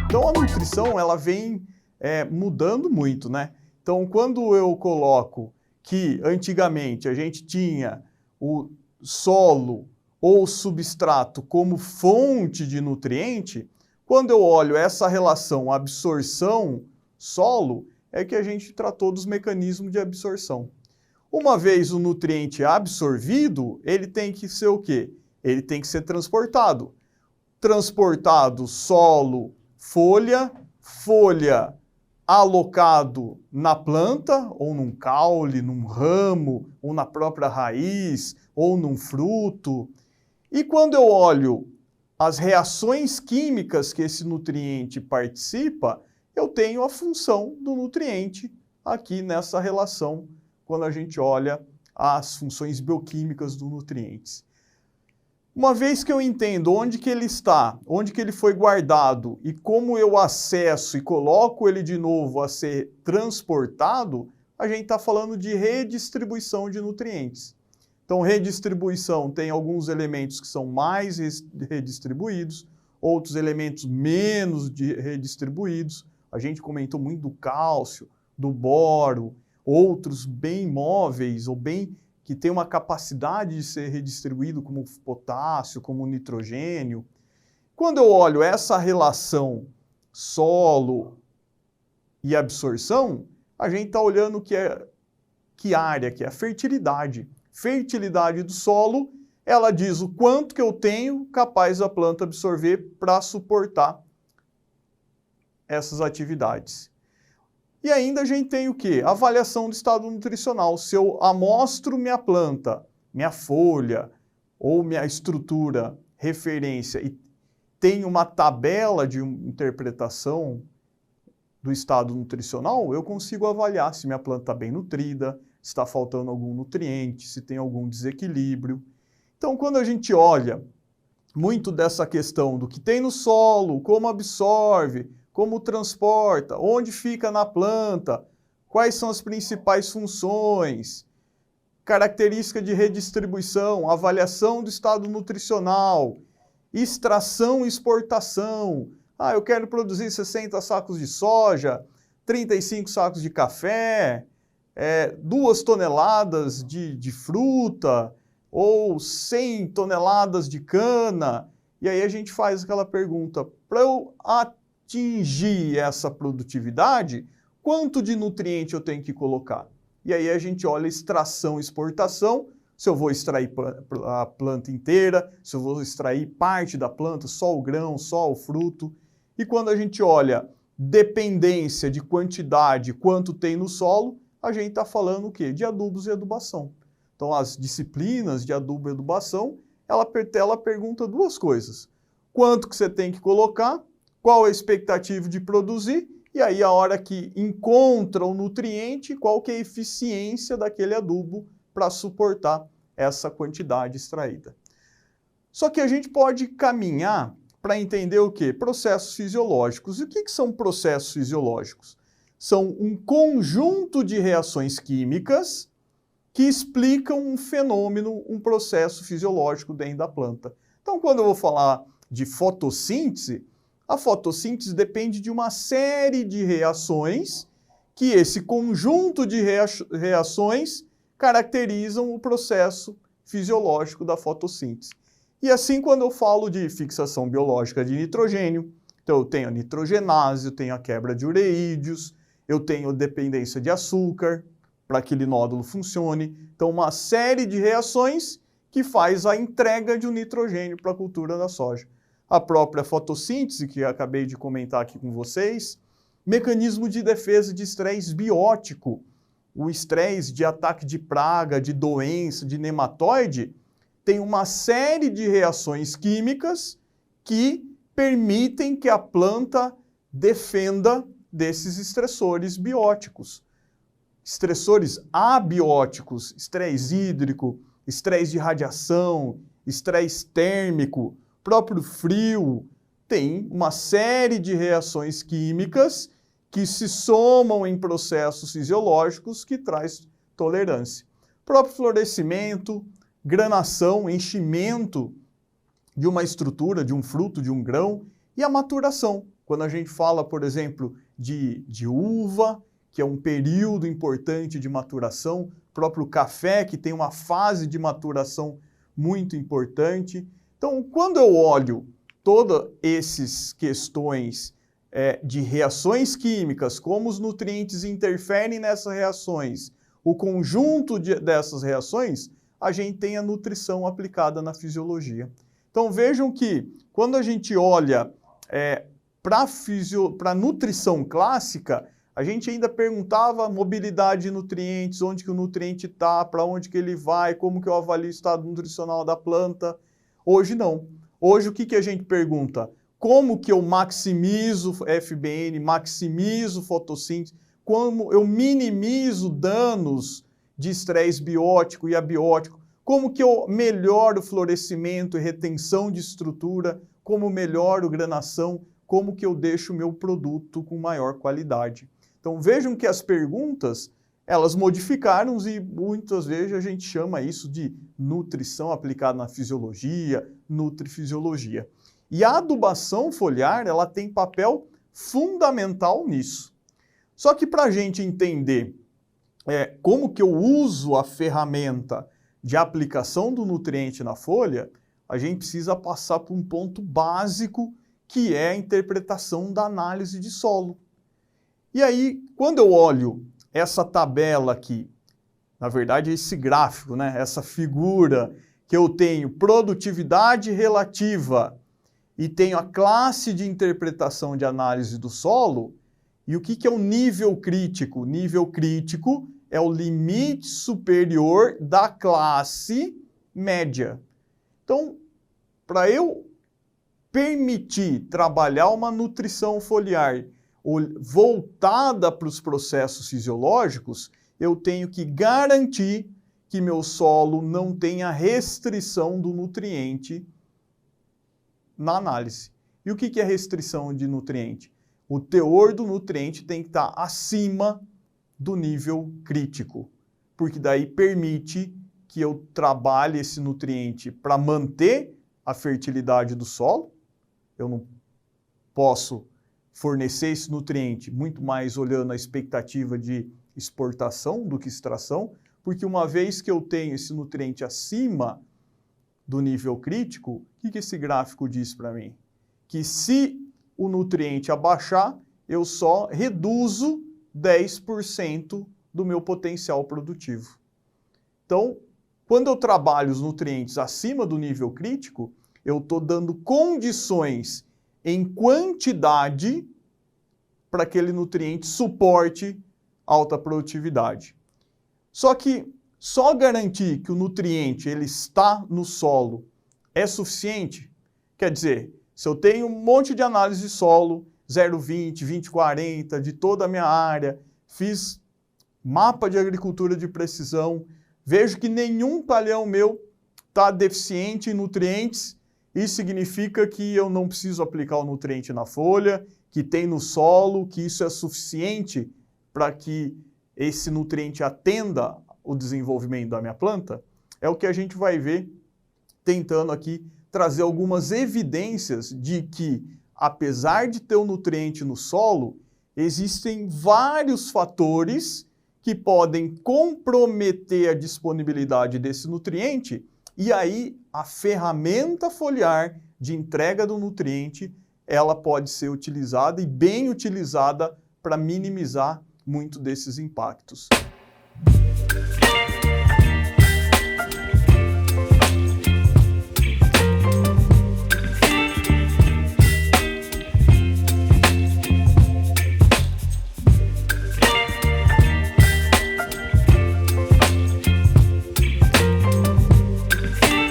Então a nutrição ela vem mudando muito, né? Então quando eu coloco que antigamente a gente tinha o solo ou substrato como fonte de nutriente, quando eu olho essa relação absorção-solo, é que a gente tratou dos mecanismos de absorção. Uma vez o nutriente absorvido, ele tem que ser o quê? Ele tem que ser transportado. Transportado solo, folha, folha alocado na planta, ou num caule, num ramo, ou na própria raiz, ou num fruto. E quando eu olho as reações químicas que esse nutriente participa, eu tenho a função do nutriente aqui nessa relação, quando a gente olha as funções bioquímicas dos nutrientes. Uma vez que eu entendo onde que ele está, onde que ele foi guardado e como eu acesso e coloco ele de novo a ser transportado, a gente está falando de redistribuição de nutrientes. Então, redistribuição tem alguns elementos que são mais redistribuídos, outros elementos menos redistribuídos. A gente comentou muito do cálcio, do boro, outros bem móveis ou bem que tem uma capacidade de ser redistribuído, como o potássio, como o nitrogênio. Quando eu olho essa relação solo e absorção, a gente está olhando que área, que é a fertilidade. Fertilidade do solo, ela diz o quanto que eu tenho capaz da planta absorver para suportar essas atividades. E ainda a gente tem o quê? Avaliação do estado nutricional. Se eu amostro minha planta, minha folha ou minha estrutura, referência, e tenho uma tabela de interpretação do estado nutricional, eu consigo avaliar se minha planta está bem nutrida, se está faltando algum nutriente, se tem algum desequilíbrio. Então, quando a gente olha muito dessa questão do que tem no solo, como absorve, como transporta, onde fica na planta, quais são as principais funções, característica de redistribuição, avaliação do estado nutricional, extração e exportação. Eu quero produzir 60 sacos de soja, 35 sacos de café, 2 toneladas de fruta, ou 100 toneladas de cana. E aí a gente faz aquela pergunta, para eu atingir essa produtividade, quanto de nutriente eu tenho que colocar? E aí a gente olha extração e exportação, se eu vou extrair a planta inteira, se eu vou extrair parte da planta, só o grão, só o fruto. E quando a gente olha dependência de quantidade, quanto tem no solo, a gente está falando o quê? De adubos e adubação. Então as disciplinas de adubo e adubação, ela pergunta 2 coisas. Quanto que você tem que colocar? Qual é a expectativa de produzir, e aí a hora que encontra o nutriente, qual que é a eficiência daquele adubo para suportar essa quantidade extraída. Só que a gente pode caminhar para entender o quê? Processos fisiológicos. E o que são processos fisiológicos? São um conjunto de reações químicas que explicam um fenômeno, um processo fisiológico dentro da planta. Então, quando eu vou falar de fotossíntese, a fotossíntese depende de uma série de reações que esse conjunto de reações caracterizam o processo fisiológico da fotossíntese. E assim, quando eu falo de fixação biológica de nitrogênio, então eu tenho a nitrogenase, eu tenho a quebra de ureídeos, eu tenho dependência de açúcar para que aquele nódulo funcione. Então, uma série de reações que faz a entrega de um nitrogênio para a cultura da soja. A própria fotossíntese, que eu acabei de comentar aqui com vocês, mecanismo de defesa de estresse biótico, o estresse de ataque de praga, de doença, de nematóide, tem uma série de reações químicas que permitem que a planta defenda desses estressores bióticos. Estressores abióticos, estresse hídrico, estresse de radiação, estresse térmico, próprio frio, tem uma série de reações químicas que se somam em processos fisiológicos que traz tolerância. Próprio florescimento, granação, enchimento de uma estrutura, de um fruto, de um grão, e a maturação. Quando a gente fala, por exemplo, de uva, que é um período importante de maturação, o próprio café, que tem uma fase de maturação muito importante. Então, quando eu olho todas essas questões de reações químicas, como os nutrientes interferem nessas reações, o conjunto dessas reações, a gente tem a nutrição aplicada na fisiologia. Então vejam que quando a gente olha para a nutrição clássica, a gente ainda perguntava mobilidade de nutrientes, onde que o nutriente está, para onde que ele vai, como que eu avalio o estado nutricional da planta. Hoje não. Hoje o que a gente pergunta? Como que eu maximizo FBN, maximizo fotossíntese, como eu minimizo danos de estresse biótico e abiótico, como que eu melhoro o florescimento e retenção de estrutura, como melhoro granação, como que eu deixo o meu produto com maior qualidade. Então vejam que as perguntas, elas modificaram e muitas vezes a gente chama isso de nutrição aplicada na fisiologia, nutrifisiologia. E a adubação foliar, ela tem papel fundamental nisso. Só que para a gente entender como que eu uso a ferramenta de aplicação do nutriente na folha, a gente precisa passar por um ponto básico, que é a interpretação da análise de solo. E aí, quando eu olho essa tabela aqui, na verdade esse gráfico, né, essa figura que eu tenho produtividade relativa e tenho a classe de interpretação de análise do solo, e o que é o nível crítico? O nível crítico é o limite superior da classe média. Então, para eu permitir trabalhar uma nutrição foliar voltada para os processos fisiológicos, eu tenho que garantir que meu solo não tenha restrição do nutriente na análise. E o que é restrição de nutriente? O teor do nutriente tem que estar acima do nível crítico, porque daí permite que eu trabalhe esse nutriente para manter a fertilidade do solo. Eu não posso fornecer esse nutriente muito mais olhando a expectativa de exportação do que extração, porque uma vez que eu tenho esse nutriente acima do nível crítico, o que esse gráfico diz para mim? Que se o nutriente abaixar, eu só reduzo 10% do meu potencial produtivo. Então, quando eu trabalho os nutrientes acima do nível crítico, eu estou dando condições em quantidade para aquele nutriente suporte alta produtividade. Só que só garantir que o nutriente ele está no solo é suficiente? Quer dizer, se eu tenho um monte de análise de solo, 0,20, 20,40 de toda a minha área, fiz mapa de agricultura de precisão, vejo que nenhum talhão meu está deficiente em nutrientes, isso significa que eu não preciso aplicar o nutriente na folha, que tem no solo, que isso é suficiente para que esse nutriente atenda o desenvolvimento da minha planta? É o que a gente vai ver tentando aqui trazer algumas evidências de que, apesar de ter o nutriente no solo, existem vários fatores que podem comprometer a disponibilidade desse nutriente, e aí a ferramenta foliar de entrega do nutriente, ela pode ser utilizada e bem utilizada para minimizar muito desses impactos.